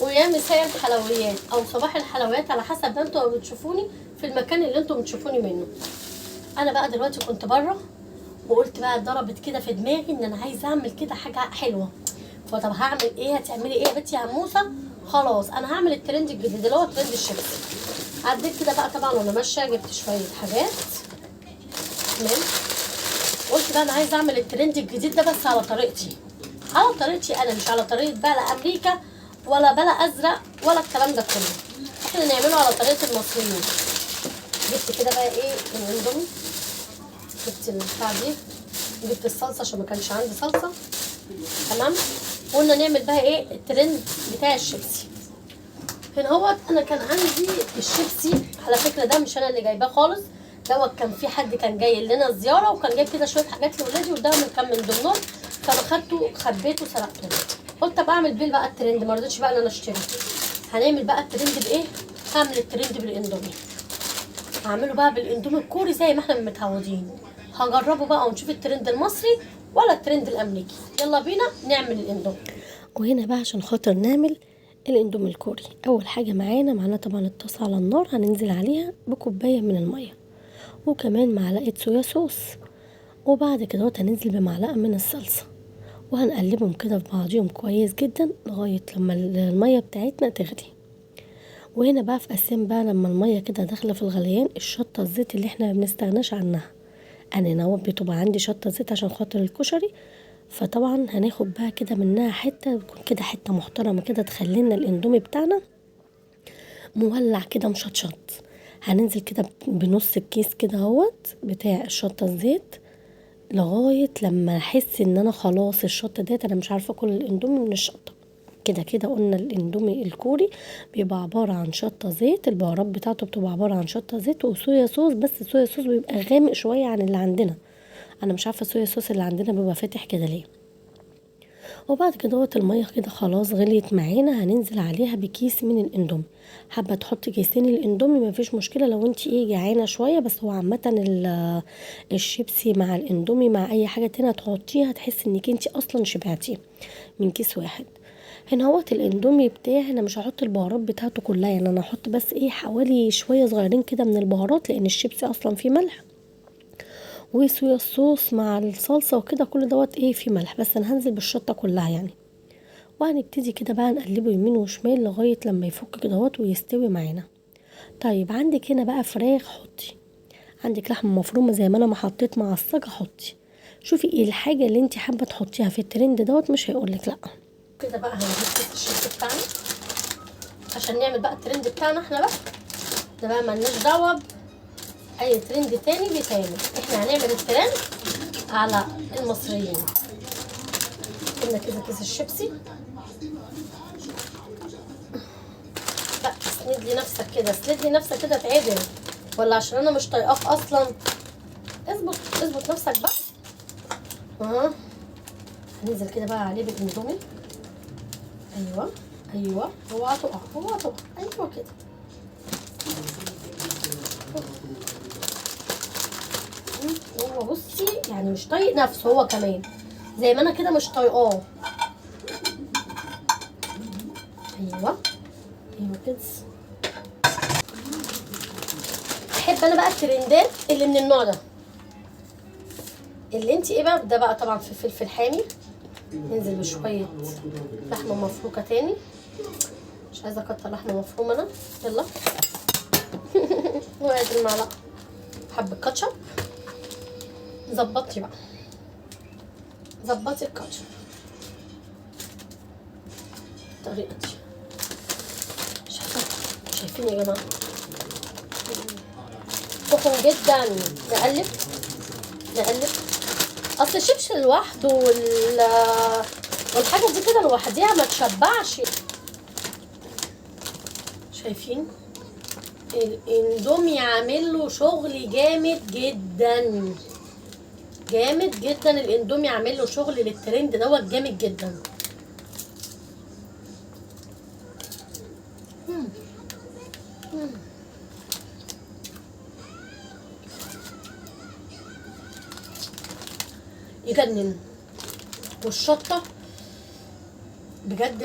ويا مساء الحلويات او صباح الحلويات على حسب ما انتوا بتشوفوني في المكان اللي انتوا بتشوفوني منه. انا بقى دلوقتي كنت بره وقلت بقى ضربت كده في دماغي ان انا عايزه اعمل كده حاجه حلوه. فطب هعمل ايه؟ هتعملي ايه يا بنتي يا عموسه؟ خلاص انا هعمل الترند الجديد اللي هو ترند الشيبسي. عديت كده بقى طبعا وانا ماشيه جبت شويه حاجات. تمام. قلت بقى انا عايزه اعمل الترند الجديد ده بس على طريقتي، على طريقتي انا، مش على طريقه بقى لا امريكا ولا بلا ازرق ولا الكلام ده كله. احنا نعمله على طريقه المصريين. جبت كده بقى ايه الاندومي، جبت البتاع دي، جبت الصلصه عشان ما كانش عندي صلصه. تمام. قلنا نعمل بقى ايه الترند بتاع الشيبسي. هنا هو انا كان عندي الشيبسي على فكره، ده مش انا اللي جايباه خالص، دوت كان في حد كان جاي لنا زياره وكان جايب كده شويه حاجات لاولادي وده كان من ضمنهم، فانا خدته خبيته سرقته. قلت طب اعمل بيه بقى الترند، ما رضيتش بقى ان انا اشتري. هنعمل بقى الترند بايه؟ هعمل الترند بالاندومي. هعمله بقى بالاندومي الكوري زي ما احنا متعودين. هجربه بقى ونشوف الترند المصري ولا الترند الامريكي. يلا بينا نعمل الاندومي. وهنا بقى عشان خاطر نعمل الاندومي الكوري، اول حاجه معانا طبعا الطاسه على النار، هننزل عليها بكوبايه من الميه وكمان معلقه صويا صوص، وبعد كده هننزل بمعلقه من الصلصه وهنقلبهم كده في بعضيهم كويس جدا لغايه لما الميه بتاعتنا تغلي. وهنا بقى في قسم بقى لما الميه كده داخله في الغليان الشطه الزيت اللي احنا ما بنستغناش عنها. انا نوت بتبقى عندي شطه زيت عشان خاطر الكشري، فطبعا هناخد بقى كده منها حته، تكون كده حته محترمه كده تخلينا الاندومي بتاعنا مولع كده مشطشط. هننزل كده بنص الكيس كده اهوت بتاع الشطه الزيت لغايه لما احس ان انا خلاص الشطه ديت انا مش عارفه اكل الاندومي من الشطه. كده كده قلنا الاندومي الكوري بيبقى عباره عن شطه زيت، البهارات بتاعته بتبقى عباره عن شطه زيت وصويا صوص، بس الصويا صوص بيبقى غامق شويه عن اللي عندنا. انا مش عارفه الصويا صوص اللي عندنا بيبقى فاتح كده ليه. وبعد كده الميه كده خلاص غليت معانا، هننزل عليها بكيس من الاندومي. حابه تحطي كيسين الاندومي مفيش مشكله لو انت جعانه شويه، بس هو عامه الشيبسي مع الاندومي مع اي حاجه تانية تحطيها تحسي انك انت اصلا شبعتي من كيس واحد. هنا الاندومي بتاعي انا مش هحط البهارات بتاعته كلها، يعني انا هحط بس حوالي شويه صغيرين كده من البهارات لان الشيبسي اصلا فيه ملح وصويا الصوص مع الصلصه وكده كل فيه ملح، بس انا هنزل بالشطه كلها يعني. وهنبتدي كده بقى نقلبه يمين وشمال لغايه لما يفك كده ويستوي معانا. طيب عندك هنا بقى فراخ حطي، عندك لحمه مفرومه زي ما انا ما حطيت مع الصاجه حطي، شوفي ايه الحاجه اللي انت حابه تحطيها في الترند مش هيقولك لا. كده بقى هنجيب كيس الشيبسي بتاعنا عشان نعمل بقى الترند بتاعنا احنا بقى، ده بقى ملناش دعوه اي ترند تاني بيتعمل، احنا هنعمل الترند على المصريين. قلنا كده كيس الشيبسي بقى، اسند لي نفسك كده، اسند لي نفسك كده تعدل، ولا عشان انا مش طايقاك اصلا؟ اظبط نفسك بقى. هننزل كده بقى عليه بالاندومي. ايوه اوعى تقع ايوه كده. هو بصي يعني مش طايق نفسه هو كمان زي ما انا كده مش طايقاه. ايوه كده. احب انا بقى الترندات اللي من النوع ده، اللي انت بقى ده بقى طبعا في فلفل حامي، ننزل بشويه لحمه مفروكه تاني، مش عايزه اكتر لحمه مفرومه انا. يلا وادي المعلقه حبه كاتشب. ظبطي الكاتشب الطريقه دي. شايفين يا جماعه سخن جدا. نقلب اصل الشيبس لوحده والحاجه دي كده لوحديها ما تشبعش. شايفين الاندومي عامل له شغل جامد جدا الاندومي عامل له شغل للترند جامد جدا. يجنن. والشطه بجد